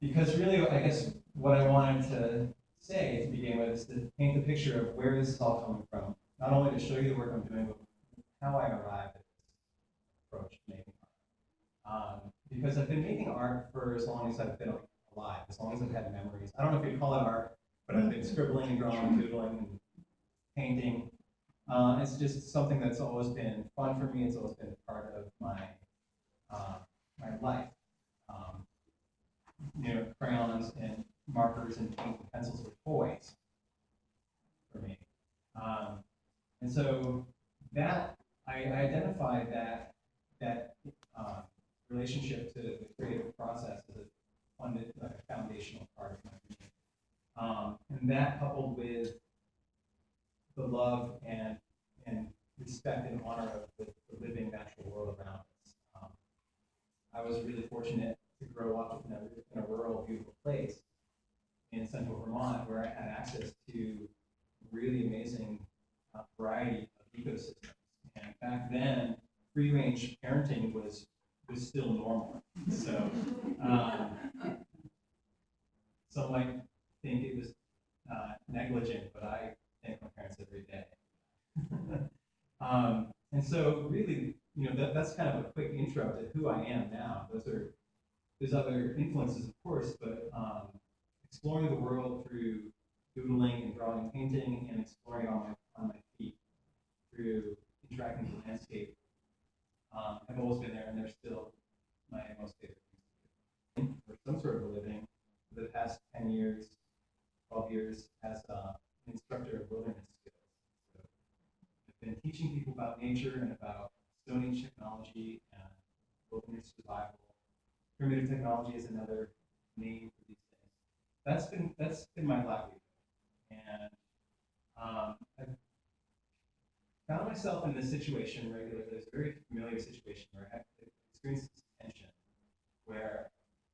because really, I guess what I wanted to say to begin with is to paint the picture of where this is all coming from. Not only to show you the work I'm doing, but how I arrived at this approach to making art. Because I've been making art for as long as I've been alive, as long as I've had memories. I don't know if you'd call it art, but I've been scribbling and drawing and doodling and painting. It's just something that's always been fun for me. It's always been part of my life. Um, Crayons and markers and paint and pencils were toys for me. Um, and so that I identified that relationship to the creative process as a foundational part of my being. And that coupled with the love and respect and honor of the living natural world around us. I was really fortunate to grow up in a rural, beautiful place in central Vermont where I had access to really amazing variety of ecosystems. And back then, free-range parenting was still normal. So some might think it was negligent, but I thank my parents every day. And so really, that's kind of a quick intro to who I am now. There's other influences, of course, but exploring the world through doodling and drawing and painting, and exploring on my feet through interacting with the landscape have always been there, and they're still my most favorite things to do. For some sort of a living, for the past 10 years, 12 years, as an instructor of wilderness skills. So I've been teaching people about nature and about Stone Age technology and wilderness survival. Primitive technology is another name for these things. That's been my livelihood, and I've found myself in this situation regularly. This very familiar situation where I have experienced this tension, where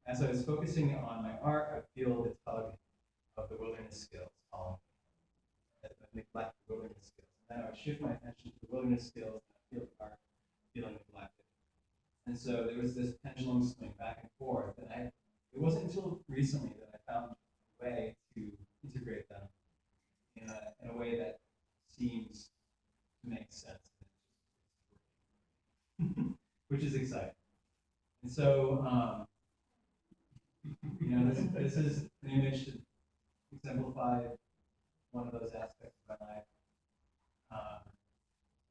as I was focusing on my art, I feel the tug of the wilderness skills calling me, the neglect of wilderness skills. And then I would shift my attention to the wilderness skills, and I feel the art feeling neglected. And so there was this pendulum swing back and forth, and it wasn't until recently that I found a way to integrate them in a way that seems to make sense, which is exciting. And so, this is an image to exemplify one of those aspects of my life.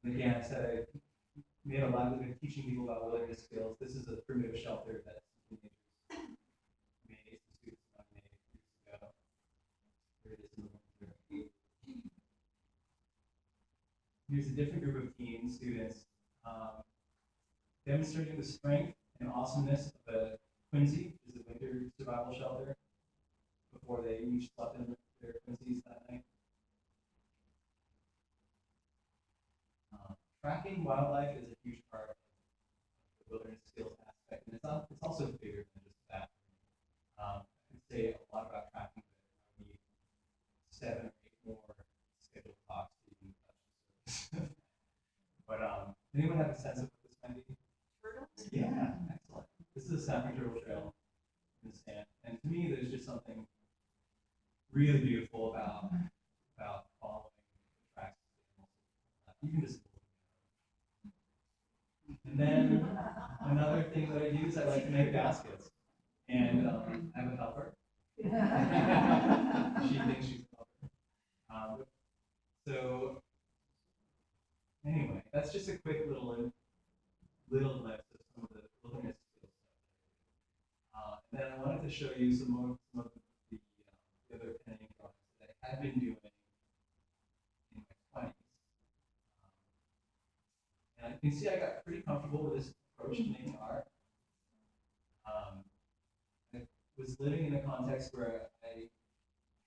And again, I said I made a livelihood teaching people about wilderness skills. This is a primitive shelter that teenagers made, some students of mine made years ago. Here it is in the winter. Here's a different group of teen students demonstrating the strength and awesomeness of a quinzhee, which is a winter survival shelter, before they each slept in their quinzhees that night. Tracking wildlife is a huge part of the wilderness skills aspect, and it's also bigger than just that. I could say a lot about tracking, but I need 7 or 8 more scheduled talks to even touch the surface. But anyone have a sense of what this might be? Turtles? Yeah, excellent. This is a snapping turtle trail in the sand, and to me, there's just something really beautiful about following the tracks of animals. You can just. And then another thing that I do is I like to make baskets, and I have a helper. She thinks she's a helper. So anyway, that's just a quick little glimpse of some of the wilderness skills. And then I wanted to show you some of the other penning drawings that I had been doing in my 20s. And you can see I got pretty comfortable with this approach to making art. I was living in a context where I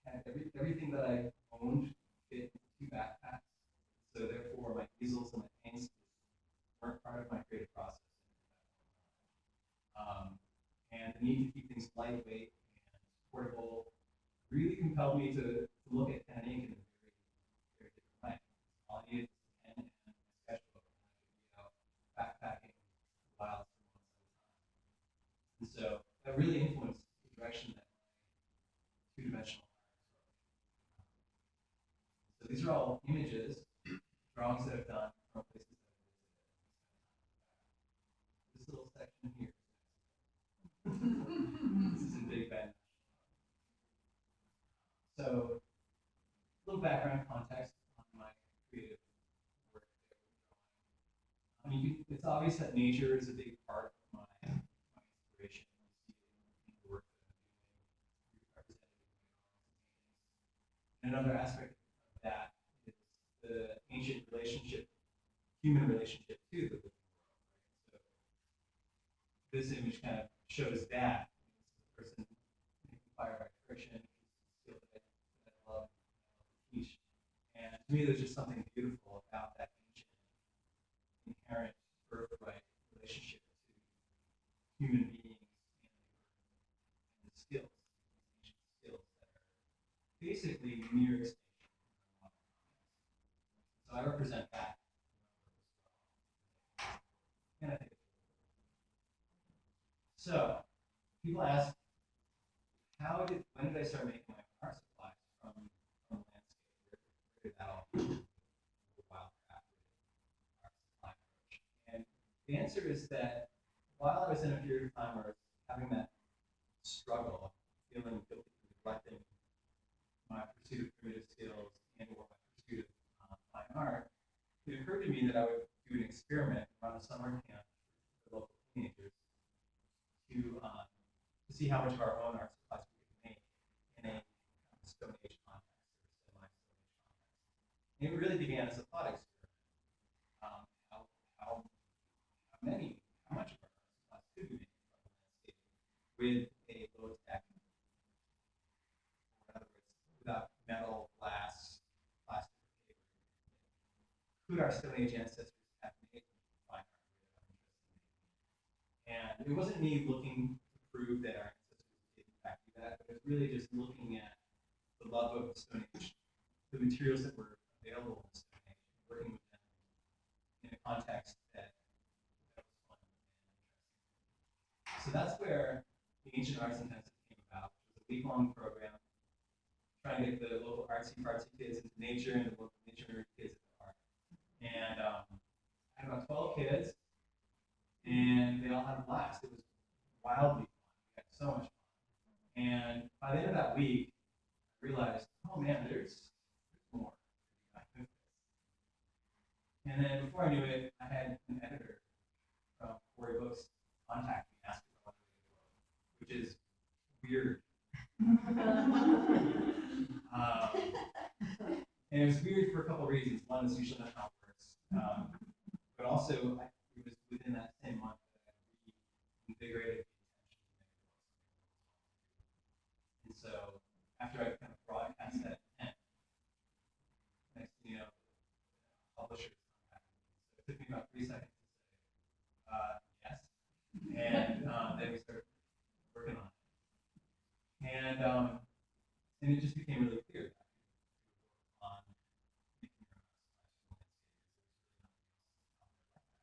had everything that I owned fit into 2 backpacks. So therefore, my easels and my paints weren't part of my creative process. And the need to keep things lightweight and portable really compelled me to look at pen and ink in a very different way. All I needed was a pen and a sketchbook, and I could be out backpacking wild for months at a time. And so that really influenced the direction that section here. This is in Big Bend. So, a little background context on my creative work there. I mean, it's obvious that nature is a big part of my inspiration. You see it in the work that I'm doing, represented in my paintings. And another aspect of that is the ancient relationship, human relationship to the living world. Right? So this image kind of shows that. It's the person making fire by friction, which is a skill that I love and teach. And to me, there's just something beautiful about that ancient, inherent, birthright relationship to human beings and the skills, ancient skills that are basically near extinction in our modern context. So I represent that in my work as well. And I think it's so people ask, when did I start making my art supplies from landscape? Where did that all come from? Wildcraft art supply approach. And the answer is that while I was in a period of time where I was having that struggle, feeling guilty for neglecting my pursuit of primitive skills and or my pursuit of fine art, it occurred to me that I would do an experiment, run a summer camp for local teenagers to see how much of our own art supplies we could make in a Stone Age context or semi-Stone Age context. And it really began as a thought experiment. How much of our art supplies could we make from the landscape with a low tech, or in other words, without metal, glass, plastic, or paper. Could our Stone Age ancestors have made fine art we have interest in making? And it wasn't me looking to prove that our ancestors did in fact do that, but it was really just looking at the love of the Stone Age, the materials that were available in the Stone Age, and working with them in a context that was fun and interesting. So that's where the Ancient Arts Intensive came about, which was a week-long program trying to get the local artsy-fartsy kids into nature and the local nature nerd kids into art. And I had about 12 kids, and they all had a blast. It was wildly fun. We had so much fun. And by the end of that week, I realized, oh man, there's more. And then before I knew it, I had an editor from Quarry Books contact me, ask if I wanted to do it, which is weird. And it was weird for a couple of reasons. One, is usually not how it works. But also, it was within that same month that I reinvigorated the intention to make books. And so, after I kind of broadcast that intent, next thing you know, publishers contacted me. So it took me about 3 seconds to say yes, and then we started working on it. And it just became really clear that on making your own supplies from landscape, there's really nothing else out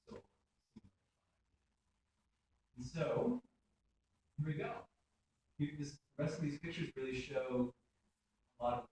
there like that. And so here we go. The rest of these pictures really show a lot of